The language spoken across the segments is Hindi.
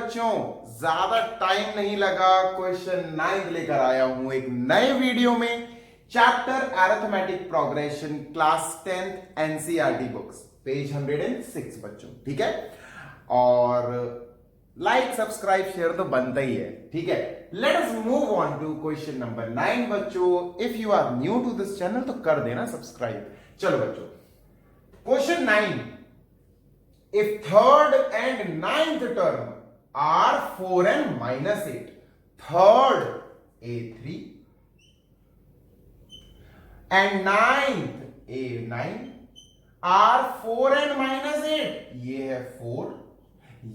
बच्चों, ज्यादा टाइम नहीं लगा, क्वेश्चन 9 लेकर आया हूं एक नए वीडियो में। Chapter arithmetic progression, class 10th NCERT books, page 106 बच्चों, ठीक है। और लाइक सब्सक्राइब शेयर तो बनता ही है, ठीक है। Let us move on to question number 9 बच्चों। If you are new to this channel तो कर देना सब्सक्राइब। चलो बच्चों, question 9, if third and ninth term are 4n minus 8, third a3 and ninth a9 are 4n minus 8, ये है 4,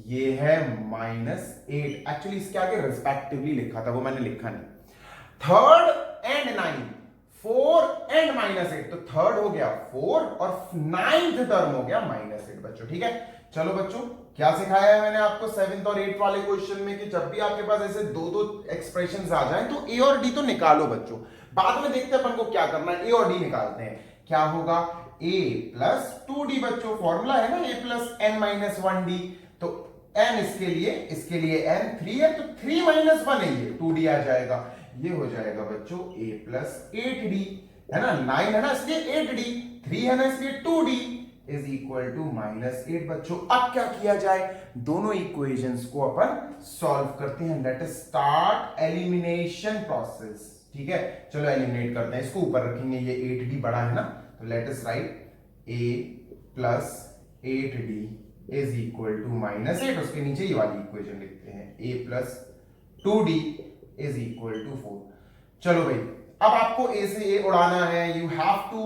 ये है -8। एक्चुअली इसके आगे रिस्पेक्टिवली लिखा था, वो मैंने लिखा नहीं। थर्ड एंड नाइन्थ, 4 एंड -8, तो थर्ड हो गया 4 और नाइन्थ टर्म हो गया -8 बच्चों, ठीक है। चलो बच्चों, क्या सिखाया है मैंने आपको 7th और 8th वाले क्वेश्चन में कि जब भी आपके पास ऐसे दो एक्सप्रेशंस आ जाएं तो ए और डी तो निकालो बच्चों। बाद में देखते हैं अपन को क्या करना है, ए और डी निकालते हैं। क्या होगा, a प्लस 2d बच्चों, फॉर्मूला है ना a प्लस n - 1d। तो n इसके लिए n 3 है, तो 3 - 1 है, ये 2d आ जाएगा। ये हो जाएगा बच्चों a प्लस 8d, है ना, 9 है ना इसलिए 8d, 3 है ना इसलिए 2d इज इक्वल टू -8 बच्चों। अब क्या किया जाए, दोनों इक्वेशंस को अपन सॉल्व करते हैं। Let us start elimination process, ठीक है। चलो एलिमिनेट करते हैं, इसको ऊपर रखेंगे, ये 8d बड़ा है ना, तो let us write a plus 8d is equal to -8, उसके नीचे ये वाली इक्वेशन लिखते हैं, a plus 2d is equal to 4। चलो भाई, अब आपको ए से ए उड़ाना है, you have to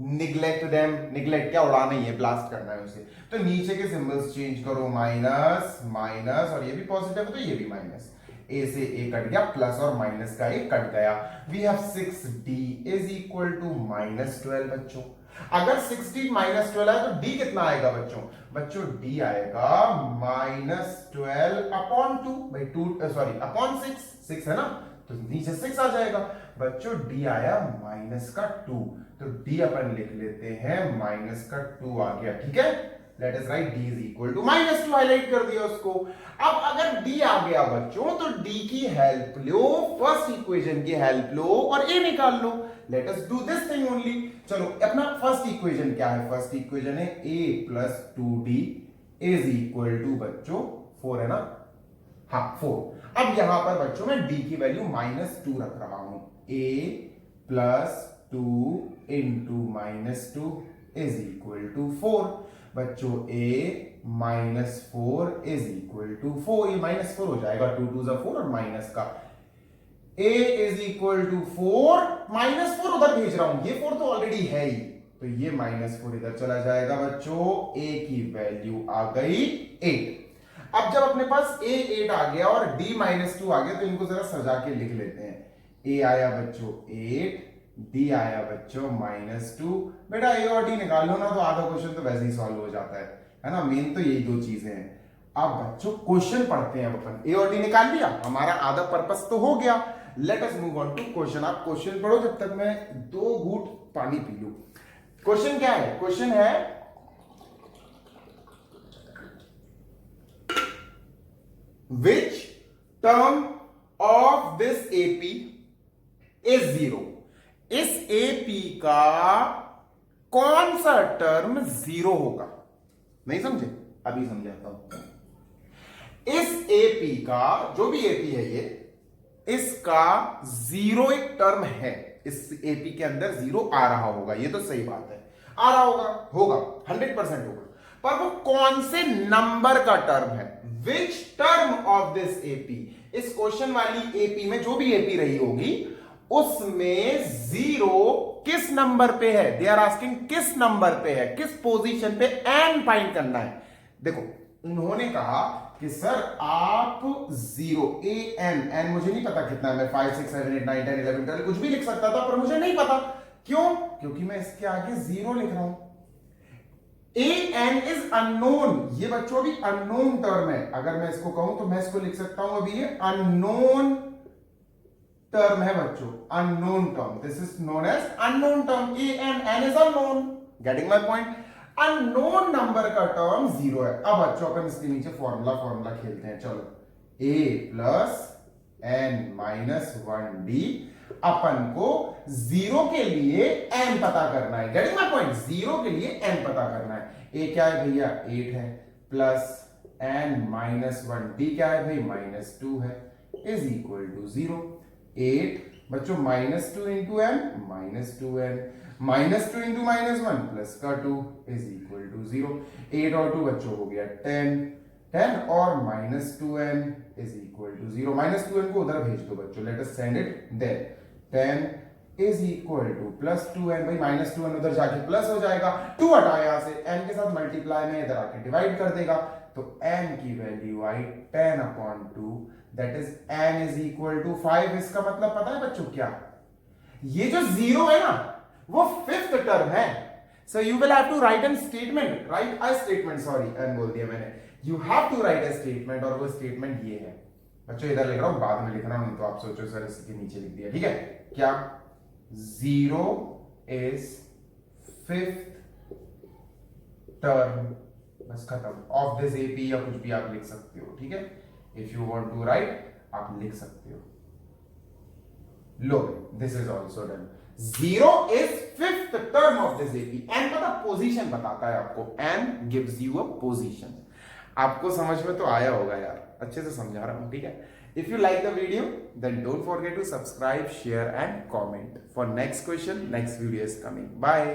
neglect them. Neglect क्या, उड़ाना ही है, ब्लास्ट करना है उसे। तो नीचे के सिंबल्स चेंज करो, माइनस माइनस, और ये भी पॉजिटिव है तो ये भी माइनस। ए से ए कट गया, प्लस और माइनस का ए कट गया। We have 6d is equal to -12 बच्चों। अगर 6d -12 है तो d कितना आएगा बच्चों? बच्चों d आएगा -12 अपॉन 2 भाई, 2 सॉरी अपॉन 6 है ना, तो नीचे 6 आ जाएगा बच्चों। d आया -2, तो d अपन लिख लेते हैं -2 आ गया, ठीक है। Let us write d is equal to -2, highlight कर दिया उसको। अब अगर d आ गया बच्चों तो d की हेल्प लो, फर्स्ट इक्वेशन की हेल्प लो और a निकाल लो। Let us do this thing only. चलो, अपना फर्स्ट इक्वेशन क्या है? फर्स्ट इक्वेशन है a plus 2d is equal to बच्चों 4 है ना, हाँ 4। अब यहां पर बच्चों मैं d की वैल्यू -2 रख रहा हूं, a plus 2 into -2 is equal to 4 बच्चों। a -4 इज इक्वल टू 4, ये -4 हो जाएगा, 2 2 जा 4 और माइनस का a इज इक्वल टू 4, -4 उधर भेज रहा हूं, ये 4 तो ऑलरेडी है ही, तो ये -4 इधर चला जाएगा बच्चों। a की वैल्यू आ गई 8। अब जब अपने पास a 8 आ गया और d -2 आ गया, तो इनको जरा सजा के लिख लेते हैं। a आया बच्चों 8, d आया बच्चों -2। बेटा a और d निकाल लो ना, तो आधा क्वेश्चन तो वैसे ही सॉल्व हो जाता है ना। मेन तो यही दो चीजें हैं। अब बच्चों क्वेश्चन पढ़ते हैं अपन। a और d निकाल लिया, हमारा आधा पर्पस तो हो गया। Let us move on to question. आप क्वेश्चन पढ़ो जब तक मैं 2 घूंट पानी पी लूं। क्वेश्चन क्या है? क्वेश्चन है which term of this AP is 0? इस AP का कौन सा टर्म 0 होगा? नहीं समझे? अभी समझाता हूं। इस AP का, जो भी AP है ये, इसका 0 एक टर्म है। इस AP के अंदर 0 आ रहा होगा, ये तो सही बात है, आ रहा होगा 100% होगा। पर वो कौन से नंबर का टर्म है? Which term of this AP? इस क्वेश्चन वाली AP में जो भी AP रही होगी उसमें 0 किस नंबर पे है? दे आर आस्किंग किस नंबर पे है, किस पोजीशन पे n फाइंड करना है। देखो, उन्होंने कहा कि सर आप 0 n मुझे नहीं पता कितना है, मैं 5 6 7 8 9 10 11 12 कुछ भी लिख सकता था, पर मुझे नहीं पता। क्यों? क्योंकि मैं इसके आगे 0 लिख रहा हूं। an इज अननोन, ये बच्चों अभी अननोन टर्म है। अगर मैं इसको कहूं तो मैं इसको लिख सकता हूं अभी ये अननोन टर्म है बच्चों, unknown term. This is known as unknown term. an is unknown, getting my point. Unknown number का टर्म 0 है। अब बच्चों अपन इसके नीचे फॉर्मूला खेलते हैं। चलो a plus n minus 1d, अपन को 0 के लिए n पता करना है। Getting my point? 0 के लिए n पता करना है। a क्या है भैया 8 है, प्लस n माइनस 1d क्या है भाई -2 है, इज इक्वल टू 0। 8 बच्चों -2 into n -2n, -2 into -1 plus का 2 इज इक्वल टू 0। 8 और 2 बच्चों हो गया 10 और -2n is equal to 0। -2n को उधर भेज दो बच्चों, let us send it there. 10 is equal to +2n, भाई -2n उधर जाके प्लस हो जाएगा, 2 हटाओ यहां से, n के साथ मल्टीप्लाई में इधर आके डिवाइड कर देगा, तो n की वैल्यू आई 10/2, that is n is equal to 5। इसका मतलब पता है बच्चों क्या? ये जो 0 है ना वो फिफ्थ टर्म है। So you will have to write an statement, write a statement, sorry n बोल दिया मैंने। You have to write a statement, और वो स्टेटमेंट ये है बच्चों, इधर लिख रहा हूं, बाद में लिख रहा हूं, तो आप सोचो सर इसके नीचे लिख दिया, ठीक है? क्या 0 इज फिफ्थ टर्म, बस खत्म, ऑफ दिस एपी या कुछ भी आप लिख सकते हो, ठीक है? If you want to write आप लिख सकते हो। लो this is also done. 0 is fifth term of this AP. n पता पोजीशन बताता है आपको, n gives you a position. आपको समझ में तो आया होगा यार, अच्छे से समझा रहा हूं, ठीक है? If you like the video then don't forget to subscribe, share and comment for next question, next video is coming. Bye.